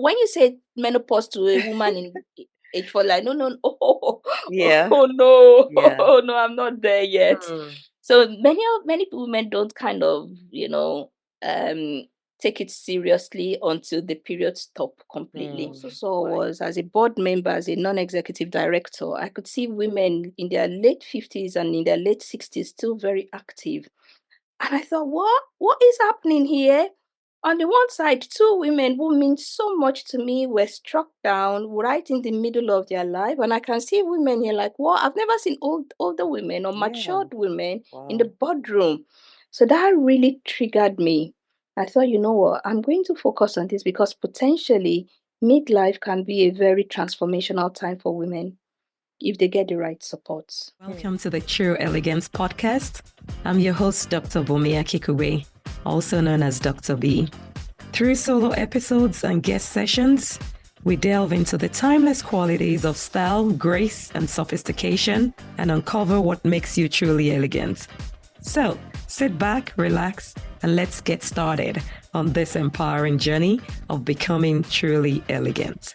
when you say menopause to a woman in age 4, like, no, no, no, Yeah. oh no, Yeah. oh no, I'm not there yet. Hmm. So many women don't kind of, um, take it seriously until the period stop completely. Hmm. So Right. was as a board member, as a non-executive director, I could see women in their late 50s and in their late 60s still very active. And I thought, what is happening here? On the one side, two women who mean so much to me were struck down right in the middle of their life. And I can see women here like, what? I've never seen older women or Yeah. matured women in the Wow. boardroom. So that really triggered me. I thought, you know what? I'm going to focus on this because potentially midlife can be a very transformational time for women if they get the right support. Welcome to the True Elegance podcast. I'm your host, Dr. Bumia Kikube, also known as Dr. B. Through solo episodes and guest sessions, we delve into the timeless qualities of style, grace, and sophistication and uncover what makes you truly elegant. So, sit back, relax, and let's get started on this empowering journey of becoming truly elegant.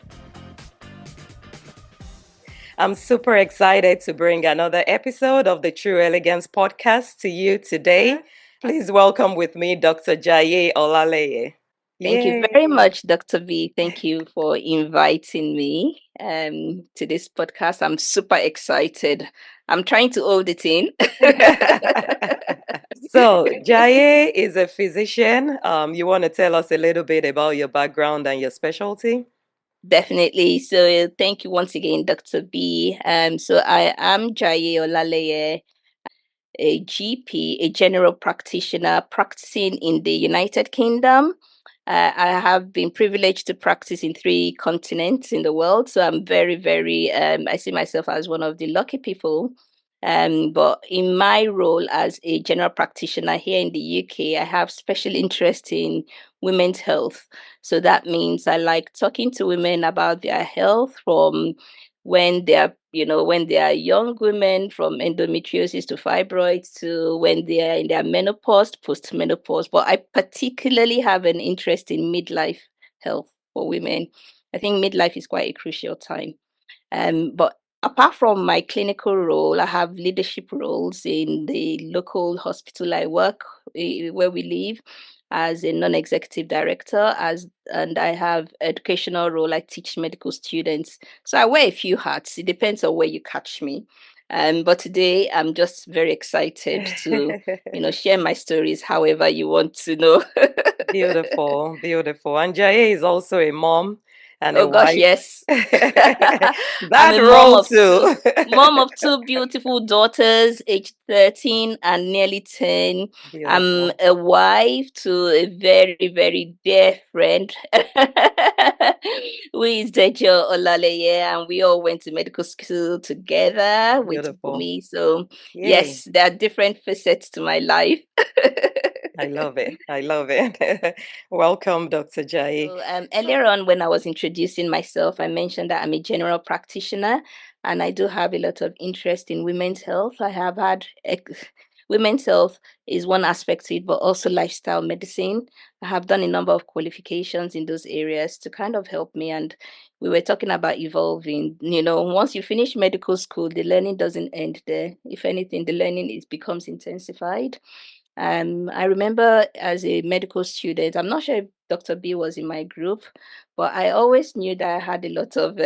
I'm super excited to bring another episode of the True Elegance podcast to you today. Please welcome with me Dr. Jaiye Olaleye. Thank you very Yay! much, Dr. V. Thank you for inviting me to this podcast. I'm super excited. I'm trying to hold it in. So, Jaiye is a physician. You want to tell us a little bit about your background and your specialty? Definitely. So thank you once again, Dr. B. So I am Jaiye Olaleye, a GP, a general practitioner practicing in the United Kingdom. I have been privileged to practice in 3 continents in the world. So I'm very, very, I see myself as one of the lucky people. But in my role as a general practitioner here in the UK, I have special interest in women's health. So that means I like talking to women about their health from when they are, when they are young women, from endometriosis to fibroids, to when they are in their menopause, post-menopause. But I particularly have an interest in midlife health for women. I think midlife is quite a crucial time. But apart from my clinical role, I have leadership roles in the local hospital I work where we live as a non-executive director, and I have educational role. I teach medical students. So I wear a few hats. It depends on where you catch me. But today I'm just very excited to, share my stories however you want to know. Beautiful, beautiful. And Jaiye is also a mom and a Oh gosh, wife. yes. I'm That a role too. mom of 2 beautiful daughters, aged 13 and nearly 10. I'm Beautiful. a wife to a very, very dear friend who is Jaiye Olaleye, and we all went to medical school together with Beautiful. Bumi. So Yay. yes, there are different facets to my life. I love it. I love it. Welcome, Dr. Jai. So earlier on, when I was introducing myself, I mentioned that I'm a general practitioner and I do have a lot of interest in women's health. I have had women's health is one aspect to it, but also lifestyle medicine. I have done a number of qualifications in those areas to kind of help me. And we were talking about evolving. Once you finish medical school, the learning doesn't end there. If anything, the learning becomes intensified. I remember as a medical student, I'm not sure if Dr. B was in my group, but I always knew that I had a lot of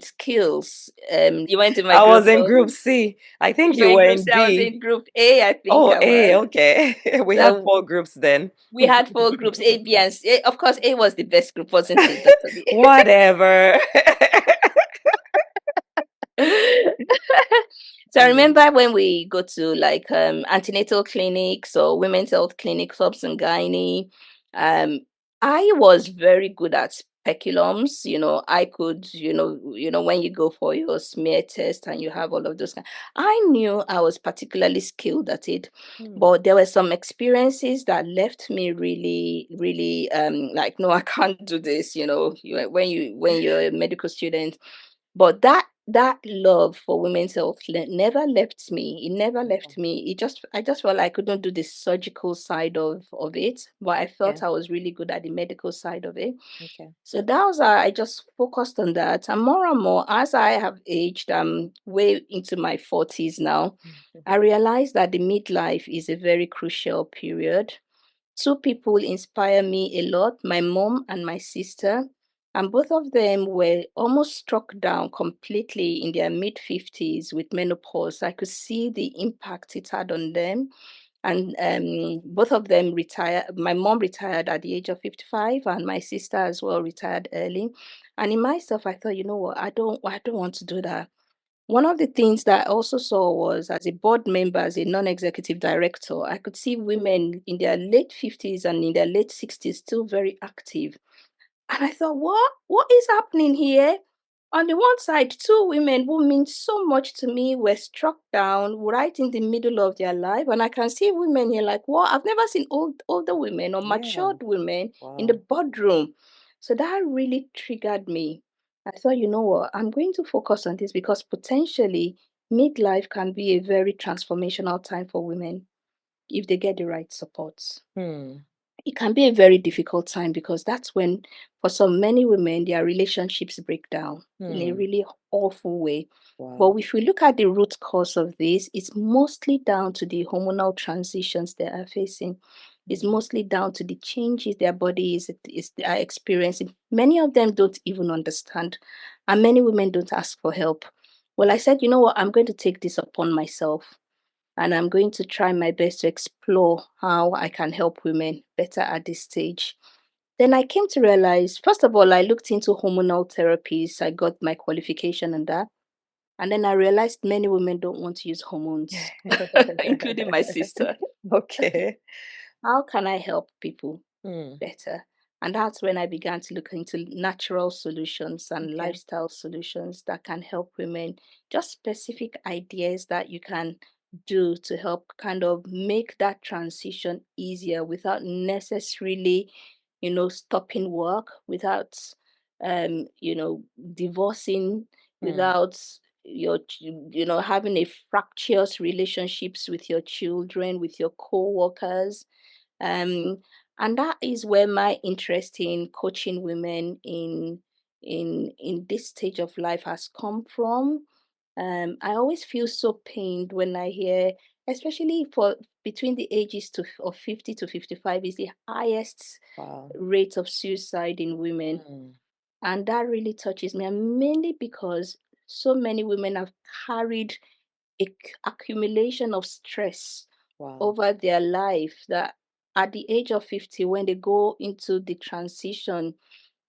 skills. You went to my I group, was in no? group C. I think You were you in were group in C. I was B. in group A, I think Oh, I A. was. Okay. We had So 4 groups then. we had 4 groups, A, B, and C. Of course, A was the best group, wasn't it, Dr. B? Whatever. So I Mm. remember when we go to like antenatal clinics or women's health clinics, obs and gynae, um, I was very good at speculums. I could, when you go for your smear test and you have all of those, I knew I was particularly skilled at it. Hmm. But there were some experiences that left me really, really like, no, I can't do this. When you're a medical student, but that love for women's health never left me. It never left me. I just felt like I couldn't do the surgical side of it, but I felt I was really good at the medical side of it. Okay. So that was I just focused on that. And more as I have aged, I'm way into my 40s now. I realized that the midlife is a very crucial period. Two people inspire me a lot, my mom and my sister. And both of them were almost struck down completely in their mid 50s with menopause. I could see the impact it had on them. And both of them retired. My mom retired at the age of 55, and my sister as well retired early. And in myself, I thought, you know what, I don't want to do that. One of the things that I also saw was as a board member, as a non-executive director, I could see women in their late 50s and in their late 60s still very active. And I thought, what is happening here? On the one side, two women who mean so much to me were struck down right in the middle of their life. And I can see women here like, what? I've never seen older women or Yeah. matured women in the Wow. boardroom. So that really triggered me. I thought, you know what? I'm going to focus on this because potentially midlife can be a very transformational time for women if they get the right support. Hmm. It can be a very difficult time because that's when, for so many women, their relationships break down in a Hmm. really awful way. But Wow. if we look at the root cause of this, it's mostly down to the hormonal transitions they are facing. It's mostly down to the changes their body are experiencing. Many of them don't even understand, and many women don't ask for help. Well, I said, you know what, I'm going to take this upon myself. And I'm going to try my best to explore how I can help women better at this stage. Then I came to realize, first of all, I looked into hormonal therapies. I got my qualification in that. And then I realized many women don't want to use hormones, including my sister. Okay. How can I help people Hmm. better? And that's when I began to look into natural solutions and Okay. lifestyle solutions that can help women, just specific ideas that you can do to help kind of make that transition easier without necessarily, stopping work, without, divorcing, Hmm. without having a fractious relationships with your children, with your co-workers, um, and that is where my interest in coaching women in this stage of life has come from. I always feel so pained when I hear, especially for between the ages of 50 to 55 is the highest Wow. rate of suicide in women. Hmm. And that really touches me, and mainly because so many women have carried accumulation of stress Wow. over their life that at the age of 50, when they go into the transition,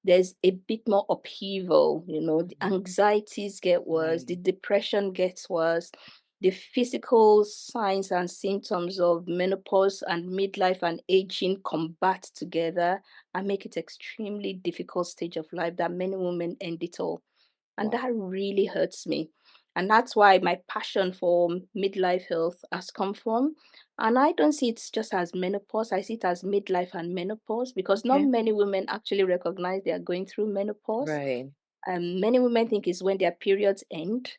there's a bit more upheaval, the anxieties get worse, the Right. depression gets worse, the physical signs and symptoms of menopause and midlife and aging combat together and make it extremely difficult stage of life that many women end it all. And Wow. that really hurts me. And that's why my passion for midlife health has come from. And I don't see it just as menopause, I see it as midlife and menopause because not Okay. many women actually recognize they are going through menopause. Right. Many women think it's when their periods end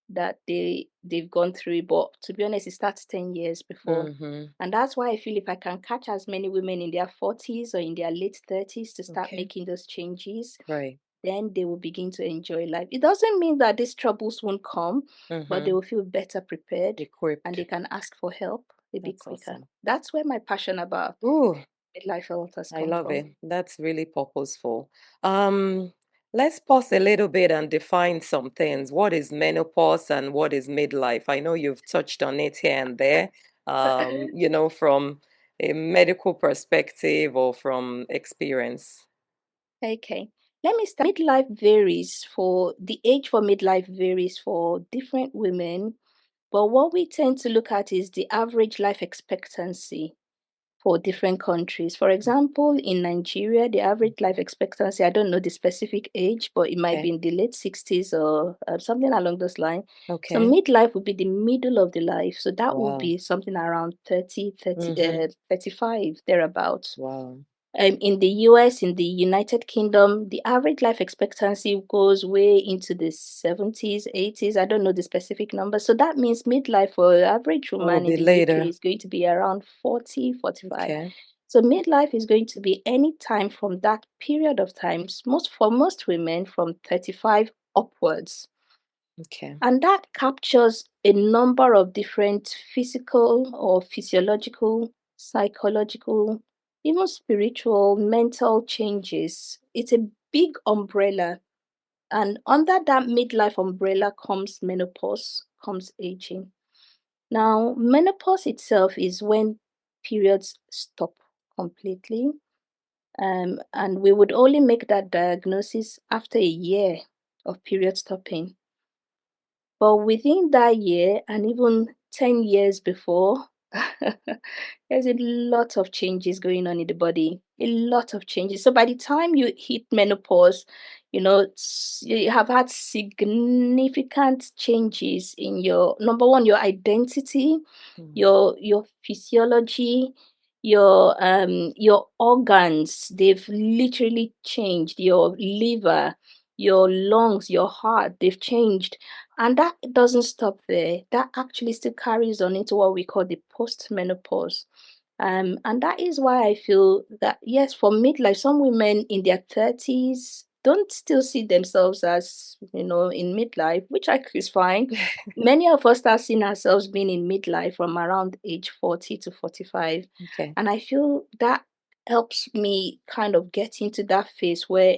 that they've gone through it, but to be honest, it starts 10 years before. Mm-hmm. And that's why I feel if I can catch as many women in their 40s or in their late 30s to start Okay. making those changes, Right. then they will begin to enjoy life. It doesn't mean that these troubles won't come, but they Mm-hmm. will feel better prepared and they Equipped. can ask for help a bit That's quicker. awesome. That's where my passion about Ooh, midlife health has I come love from. it. That's really purposeful. Um, let's pause a little bit and define some things. What is menopause and what is midlife? I know you've touched on it here and there, from a medical perspective or from experience. Okay. Let me start. The age for midlife varies for different women, but what we tend to look at is the average life expectancy for different countries. For example, in Nigeria, the average life expectancy, I don't know the specific age, but it might be Okay. in the late 60s or something along those lines. So Okay. midlife would be the middle of the life. So that would Wow. be something around 30, Mm-hmm. 35, thereabouts. Wow. In the US, in the United Kingdom, the average life expectancy goes way into the 70s, 80s. I don't know the specific number. So that means midlife for an average Will woman in be the UK later. is going to be around 40, 45. Okay. So midlife is going to be any time from that period of time, for most women from 35 upwards. Okay. And that captures a number of different physical or physiological, psychological, even spiritual, mental changes. It's a big umbrella. And under that midlife umbrella comes menopause, comes aging. Now, menopause itself is when periods stop completely. And we would only make that diagnosis after a year of period stopping. But within that year and even 10 years before, there's a lot of changes going on in the body, a lot of changes. So by the time you hit menopause, you have had significant changes in your number one, your identity, Mm. your physiology, your organs. They've literally changed. Your liver, your lungs, your heart, they've changed. And that doesn't stop there. That actually still carries on into what we call the post-menopause. And that is why I feel that, yes, for midlife, some women in their 30s don't still see themselves as, in midlife, which is fine. Many of us start seeing ourselves being in midlife from around age 40 to 45. Okay. And I feel that helps me kind of get into that phase where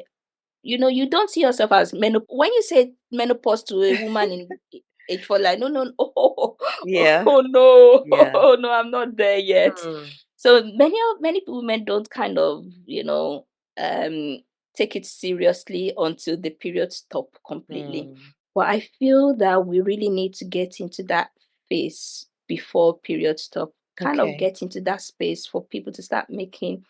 you don't see yourself as menopause. When you say menopause to a woman in age 4, like, no, no, Yeah. oh no, Yeah. oh no, I'm not there yet. Hmm. So many women don't kind of, um, take it seriously until the period stop completely. Hmm. But I feel that we really need to get into that phase before period stop. Kind of Okay. get into that space for people to start making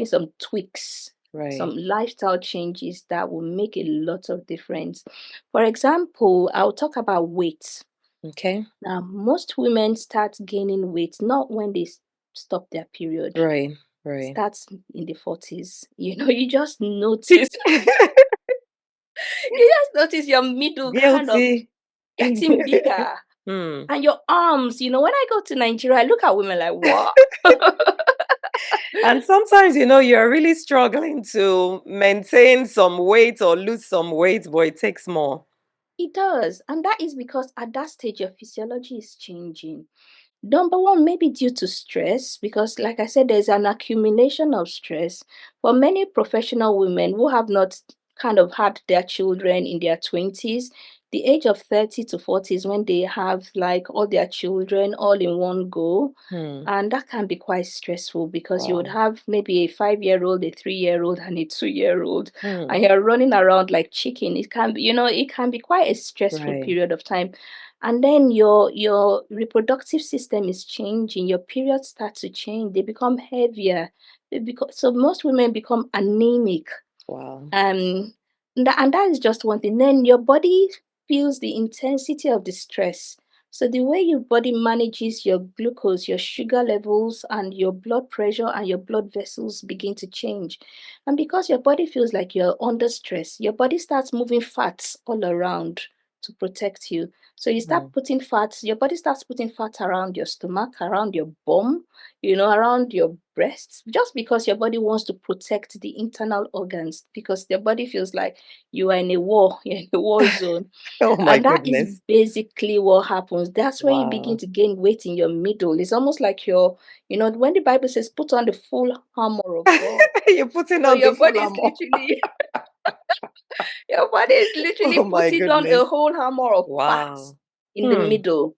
some tweaks, some Right. lifestyle changes that will make a lot of difference. For example, I'll talk about weight. Okay. Now, most women start gaining weight not when they stop their period. Right. It Right. starts in the 40s. You just notice, you just notice your middle kind of Guilty. getting bigger. Hmm. And your arms, when I go to Nigeria, I look at women like, what? And sometimes, you're really struggling to maintain some weight or lose some weight, but it takes more. It does. And that is because at that stage, your physiology is changing. Number one, maybe due to stress, because like I said, there's an accumulation of stress. For many professional women who have not kind of had their children in their 20s, the age of 30 to 40 is when they have like all their children all in one go. Hmm. And that can be quite stressful because you would Wow. have maybe a 5-year-old, a 3-year-old, and a 2-year-old, Hmm. and you're running around like chicken. It can be, it can be quite a stressful Right. period of time. And then your reproductive system is changing, your periods start to change, they become heavier. So most women become anemic. Wow. Um, and that is just one thing. Then your body feels the intensity of the stress. So the way your body manages your glucose, your sugar levels, and your blood pressure and your blood vessels begin to change. And because your body feels like you're under stress, your body starts moving fats all around to protect you. So you Hmm. start putting fats, your body starts putting fat around your stomach, around your bum, around your breasts, just because your body wants to protect the internal organs, because your body feels like you are in a war, you're in a war zone. Oh my And that is goodness. basically what happens. That's where you begin Wow. to gain weight in your middle. It's almost like when the Bible says, put on the full armor of God. You're putting on Your the full body is armor. literally your body is literally Oh my putting on a goodness. whole armor of fat Wow. in the Hmm. middle.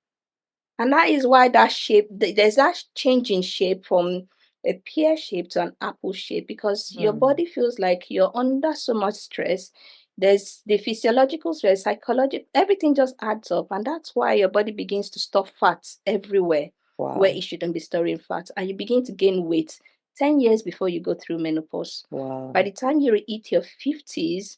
And that is why that shape, there's that change in shape from a pear shape to an apple shape, because your Hmm. body feels like you're under so much stress. There's the physiological stress, psychological, everything just adds up. And that's why your body begins to store fats everywhere where Wow. it shouldn't be storing fat. And you begin to gain weight 10 years before you go through menopause. By Wow. the time you hit your 50s,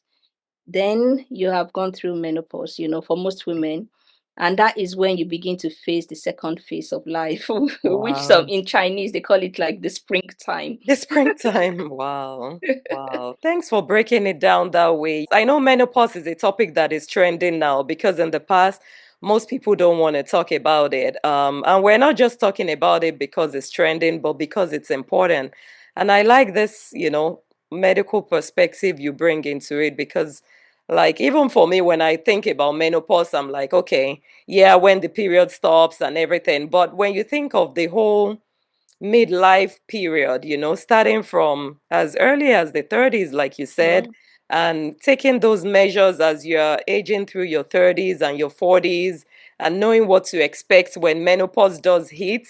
then you have gone through menopause, for most women. And that is when you begin to face the second phase of life, which some Wow. in Chinese they call it like the springtime. The springtime. Wow. Wow. Thanks for breaking it down that way. I know menopause is a topic that is trending now because in the past, most people don't want to talk about it. And we're not just talking about it because it's trending, but because it's important. And I like this, medical perspective you bring into it because, like, even for me, when I think about menopause, I'm like, okay, yeah, when the period stops and everything. But when you think of the whole midlife period, starting from as early as the 30s, like you said, Mm, and taking those measures as you're aging through your 30s and your 40s, and knowing what to expect when menopause does hit.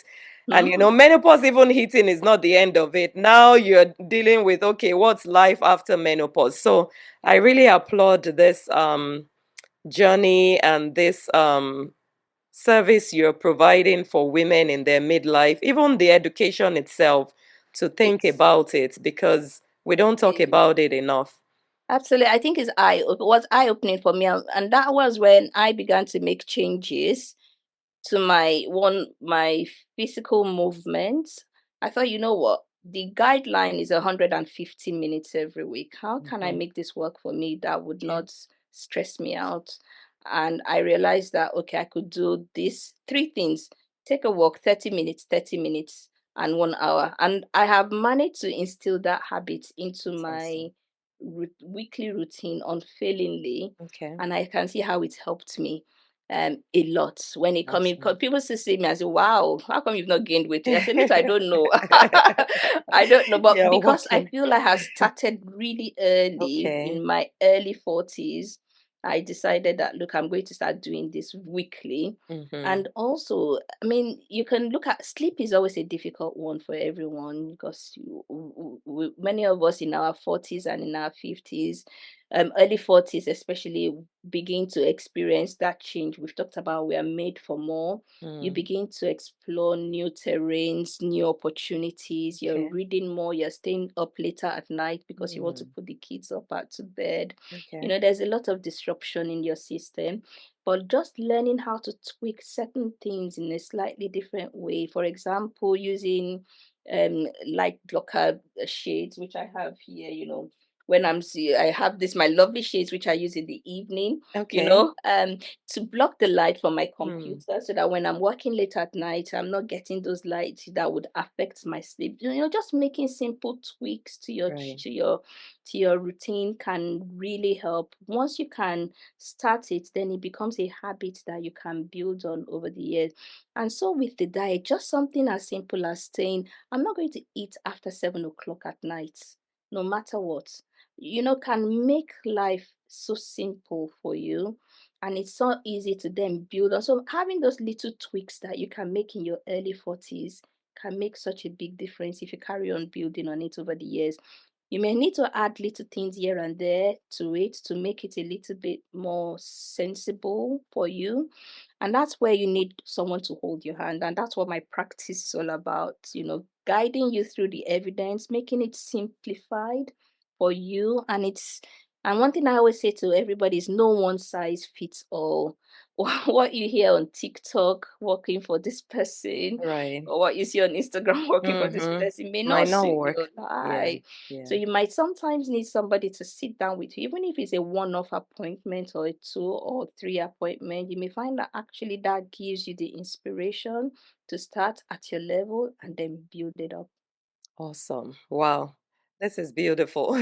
And mm. menopause even hitting is not the end of it. Now you're dealing with, okay, what's life after menopause? So I really applaud this journey and this service you're providing for women in their midlife, even the education itself, to think It's about it because we don't talk it, about it enough. absolutely. I think it was eye opening for me, and that was when I began to make changes to my physical movements. I thought, you know what? The guideline is 150 minutes every week. How can I Hmm. make this work for me that would Okay. not stress me out? And I realized that okay, I could do these three things. Take a walk, 30 minutes, 30 minutes, and 1 hour. And I have managed to instill that habit into That's my awesome. weekly routine unfailingly, Okay. and I can see how it's helped me a lot when it comes in. Awesome. People still see me and say, "Wow, how come you've not gained weight?" I say, "Me too, I don't know. I don't know." But You're because I working. feel I have started really early Okay. in my early 40s, I decided that look, I'm going to start doing this weekly. Mm-hmm. And also, I mean, you can look at sleep is always a difficult one for everyone because many of us in our 40s and in our 50s, early 40s especially, begin to experience that change. We've talked about we are made for more. You Mm. begin to explore new terrains, new opportunities. You're Okay. reading more. You're staying up later at night because you want to Mm. put the kids up at to bed. Okay. There's a lot of disruption in your system, but just learning how to tweak certain things in a slightly different way. For example, using light blocker shades, which I have here, when I have this my lovely shades which I use in the evening, Okay. to block the light from my Mm. computer so that when I'm working late at night, I'm not getting those lights that would affect my sleep. Just making simple tweaks to your Right. to your routine can really help. Once you can start it, then it becomes a habit that you can build on over the years. And so with the diet, just something as simple as saying, I'm not going to eat after 7 o'clock at night, no matter what, can make life so simple for you. And it's so easy to then build on. So having those little tweaks that you can make in your early 40s can make such a big difference if you carry on building on it over the years. You may need to add little things here and there to it to make it a little bit more sensible for you. And that's where you need someone to hold your hand. And that's what my practice is all about, guiding you through the evidence, making it simplified for you. And one thing I always say to everybody is no one size fits all. What you hear on TikTok working for this person, Right. or what you see on Instagram working for this Mm-hmm. person may Might not not suit your work. Yeah. life. So Yeah. you might sometimes need somebody to sit down with you, even if it's a one-off appointment or a 2 or 3 appointment. You may find that actually that gives you the inspiration to start at your level and then build it up. Awesome. Wow. This is beautiful.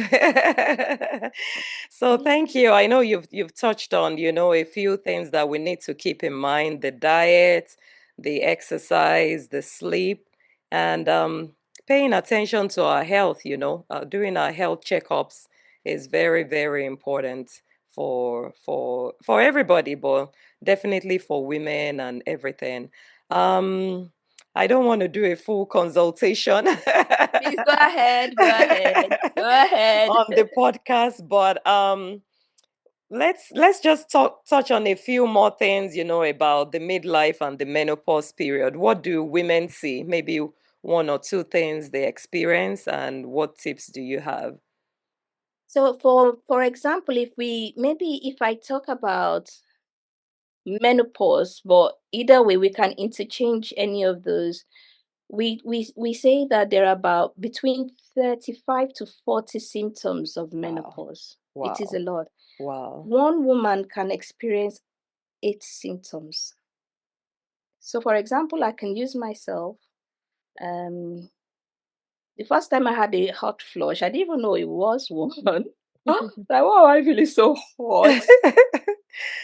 So thank you. I know you've touched on, a few things that we need to keep in mind, the diet, the exercise, the sleep, and paying attention to our health, doing our health checkups is very, very important for everybody, but definitely for women and everything. Um I don't want to do a full consultation Please go ahead, go ahead, go ahead. on the podcast, but let's just touch on a few more things, about the midlife and the menopause period. What do women see? Maybe one or two things they experience, and what tips do you have? So for example, if I talk about menopause, but either way, we can interchange any of those. We say that there are about between 35 to 40 symptoms of Wow. menopause. It is a Wow. lot. Wow. One woman can experience 8 symptoms. So, for example, I can use myself. Um, the first time I had a hot flush, I didn't even know it was one. Like, why am I feeling so hot?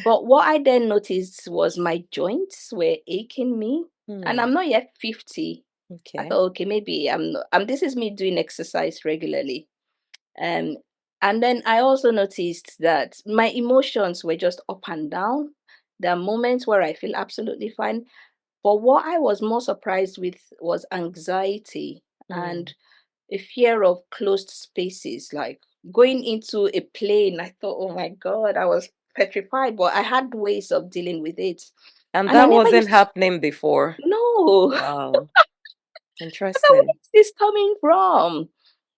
But what I then noticed was my joints were aching me, and Hmm. I'm not yet 50. I Okay. thought, okay, maybe I'm not, this is me doing exercise regularly. Um, and then I also noticed that my emotions were just up and down. There are moments where I feel absolutely fine. But what I was more surprised with was anxiety Hmm. and a fear of closed spaces, like going into a plane. I thought, oh my God, I was petrified, but I had ways of dealing with it. And And I that never wasn't used to, happening before. no. Wow. Where Interesting. is this coming from?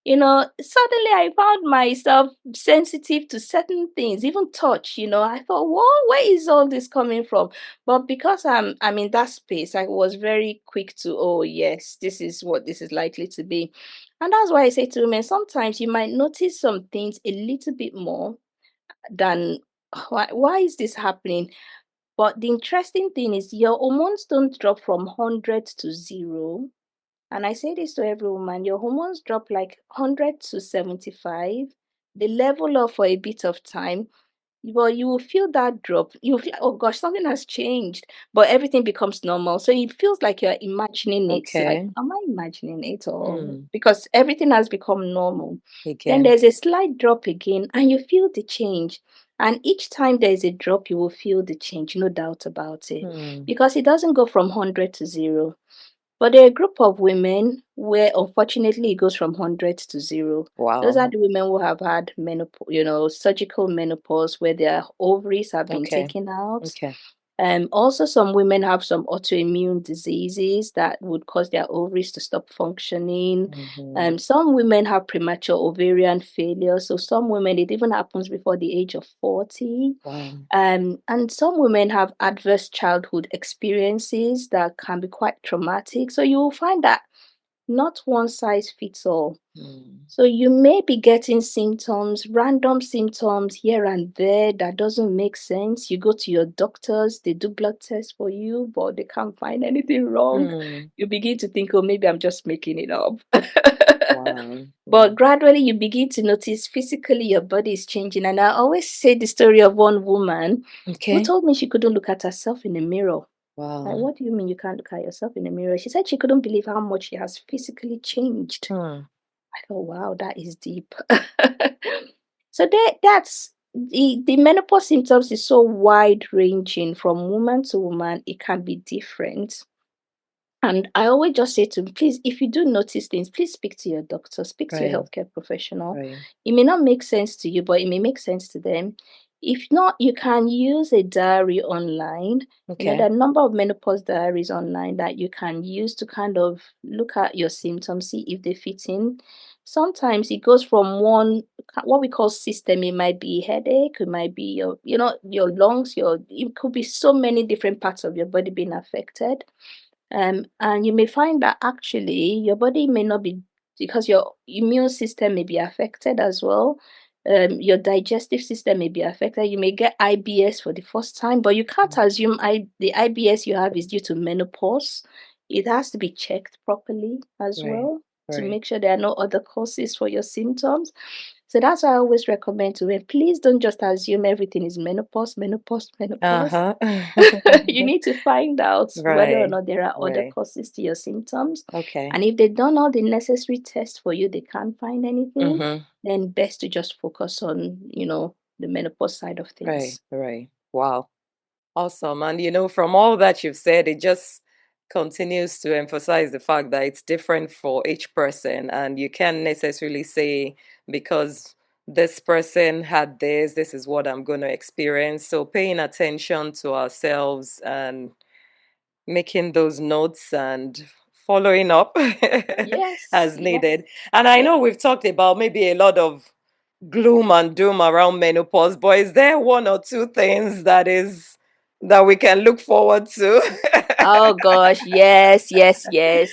Suddenly I found myself sensitive to certain things, even touch. I thought, whoa, where is all this coming from? But because I'm in that space, I was very quick to, oh yes, this is what this is likely to be. And that's why I say to women, sometimes you might notice some things a little bit more than why is this happening? But the interesting thing is your hormones don't drop from 100 to 0, and I say this to every woman, your hormones drop like 100 to 75. They level off for a bit of time, but you will feel that drop. You feel, oh gosh, something has changed, but everything becomes normal. So it feels like you're imagining it. Like, Okay. am I imagining it? Or Hmm. because everything has become normal. Then Again. there's a slight drop again, and you feel the change. And each time there's a drop, you will feel the change, no doubt about it. Hmm. Because it doesn't go from 100 to 0. But there are a group of women where unfortunately it goes from 100 to 0. Those are Wow. the women who have had menopause, surgical menopause where their ovaries have been Okay. taken out. Okay. Also, some women have some autoimmune diseases that would cause their ovaries to stop functioning. Hmm. Some women have premature ovarian failure. So some women, it even happens before the age of 40. Wow. And some women have adverse childhood experiences that can be quite traumatic. So you will find that not one size fits all. Hmm. So you may be getting symptoms, random symptoms here and there that doesn't make sense. You go to your doctors, they do blood tests for you, but they can't find anything wrong. Hmm. You begin to think, oh, maybe I'm just making it up. Wow. But Wow. gradually you begin to notice physically your body is changing. And I always say the story of one woman who Okay. told me she couldn't look at herself in the mirror. Like, Wow. what do you mean you can't look at yourself in the mirror? She said she couldn't believe how much she has physically changed. Hmm. I thought, wow, that is deep. So that's the menopause symptoms is so wide ranging from woman to woman. It can be different. And I always just say to them, please, if you do notice things, please speak to your doctor, speak to your Right. healthcare professional. Right. It may not make sense to you, but it may make sense to them. If not, you can use a diary online. There Okay. are a number of menopause diaries online that you can use to kind of look at your symptoms, see if they fit in. Sometimes it goes from one, what we call system. It might be headache, it might be your lungs, it could be so many different parts of your body being affected. And you may find that actually your body may not be, because your immune system may be affected as well. Your digestive system may be affected. You may get IBS for the first time, but you can't assume the IBS you have is due to menopause. It has to be checked properly as Right. well to Right. make sure there are no other causes for your symptoms. So that's why I always recommend to women, please don't just assume everything is menopause, menopause, menopause. Uh-huh. You need to find out whether or Right. not there are other Right. causes to your symptoms. Okay. And if they've done all the necessary tests for you, they can't find anything, Mm-hmm. then best to just focus on, the menopause side of Right. things. Right. Wow. Awesome. And from all that you've said, it just continues to emphasize the fact that it's different for each person. And you can't necessarily say, because this person had this is what I'm going to experience. So paying attention to ourselves and making those notes and following up Yes, as yes, needed. And I yes. know we've talked about maybe a lot of gloom and doom around menopause, but is there one or two things that is that we can look forward to. Oh gosh, yes, yes, yes.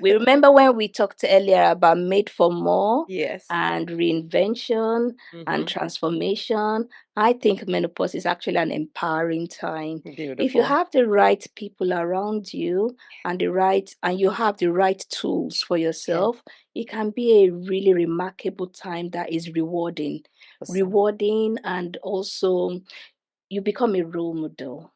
We remember when we talked earlier about made for more Yes. and reinvention and Mm-hmm. transformation. I think menopause is actually an empowering time. If you Beautiful. have the right people around you and you have the right tools for Okay. yourself, it can be a really remarkable time that is rewarding. Awesome. Rewarding, and also you become a role model,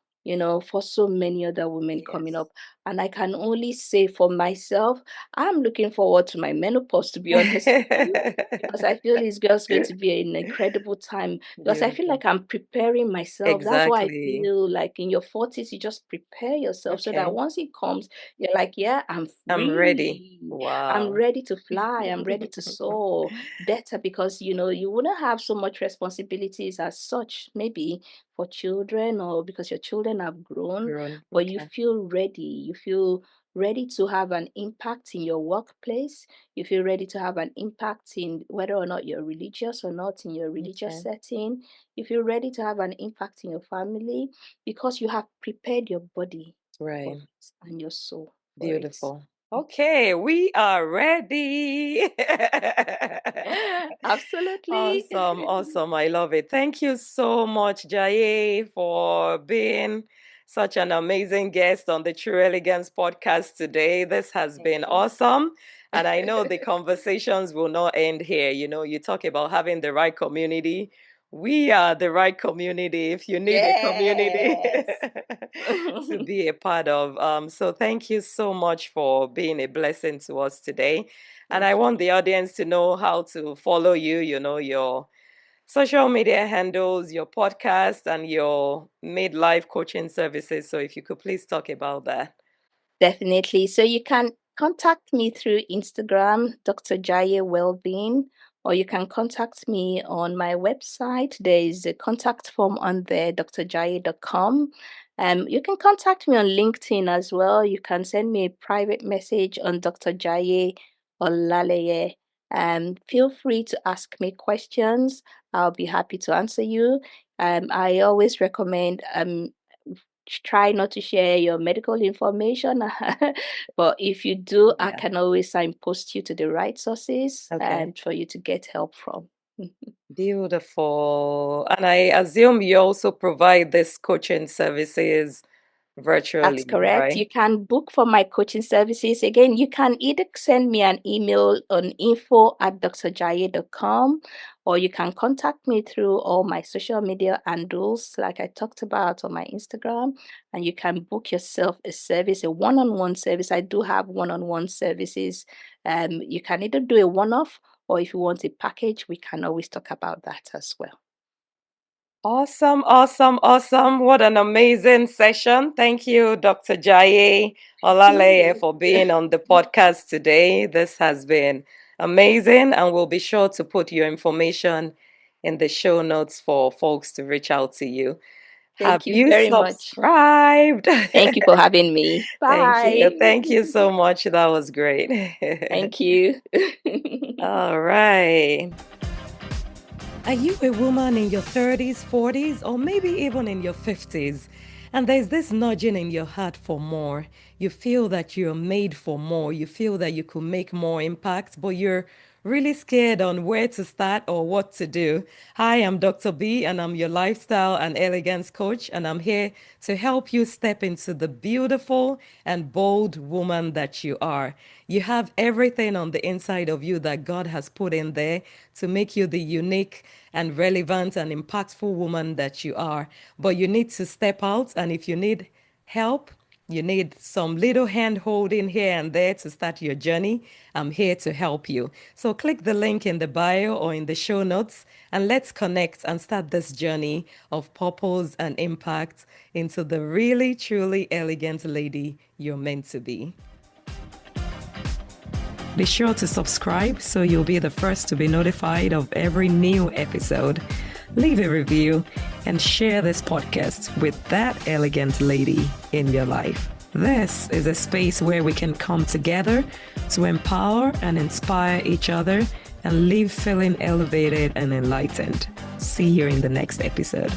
for so many other women coming Yes. up. And I can only say for myself, I'm looking forward to my menopause, to be honest with you, because I feel it's just going to be an incredible time. Because I feel Beautiful. like I'm preparing myself. That's why I Exactly. feel like in your 40s, you just prepare yourself so that Okay. once it comes, you're like, yeah, I'm I'm ready. free. I'm Wow. ready to fly. I'm ready to soar better because, you wouldn't have so much responsibilities as such, maybe for children or because your children have grown, Grown. but you Okay. feel ready. You feel ready to have an impact in your workplace. You feel ready to have an impact in whether or not you're religious or not in your religious Okay. setting. You feel ready to have an impact in your family because you have prepared your body for Right. it and your soul for it. Beautiful. Okay, we are ready. Absolutely. Awesome, awesome. I love it. Thank you so much, Jaiye, for being such an amazing guest on the True Elegance podcast today. This has Thank been you. awesome. And I know the conversations will not end here. You talk about having the right community. We are the right community if you need a community Yes. to be a part of. So thank you so much for being a blessing to us today. And I Thank you. want the audience to know how to follow you, your social media handles, your podcast, and your midlife coaching services. So if you could please talk about that. Definitely. So you can contact me through Instagram, Dr. Jaiye Wellbeing, or you can contact me on my website. There is a contact form on there, drjaiye.com. You can contact me on LinkedIn as well. You can send me a private message on Dr. Jaiye Olaleye. Feel free to ask me questions. I'll be happy to answer you. I always recommend try not to share your medical information. But if you do, I Yeah. can always signpost you to the right sources Okay. for you to get help from. Beautiful. And I assume you also provide this coaching services That's virtually, correct. right? You can book for my coaching services. Again, you can either send me an email on info@drjaiye.com, or you can contact me through all my social media handles, like I talked about on my Instagram, and you can book yourself a service, a one-on-one service. I do have one-on-one services. You can either do a one-off, or if you want a package, we can always talk about that as well. Awesome, awesome, awesome. What an amazing session. Thank you, Dr. Jaiye Olaleye, for being on the podcast today. This has been amazing, and we'll be sure to put your information in the show notes for folks to reach out to you. Have Thank you you very much. subscribed? Thank you for having me. Thank you. Bye. Thank you so much. That was great. Thank you. All right. Are you a woman in your 30s, 40s, or maybe even in your 50s? And there's this nudging in your heart for more. You feel that you're made for more. You feel that you could make more impact, but you're really scared on where to start or what to do. Hi, I'm Dr. B, and I'm your lifestyle and elegance coach, and I'm here to help you step into the beautiful and bold woman that you are. You have everything on the inside of you that God has put in there to make you the unique and relevant and impactful woman that you are. But you need to step out, and if you need help, you need some little hand holding here and there to start your journey. I'm here to help you. So click the link in the bio or in the show notes and let's connect and start this journey of purpose and impact into the really, truly elegant lady you're meant to be. Be sure to subscribe so you'll be the first to be notified of every new episode. Leave a review and share this podcast with that elegant lady in your life. This is a space where we can come together to empower and inspire each other and leave feeling elevated and enlightened. See you in the next episode.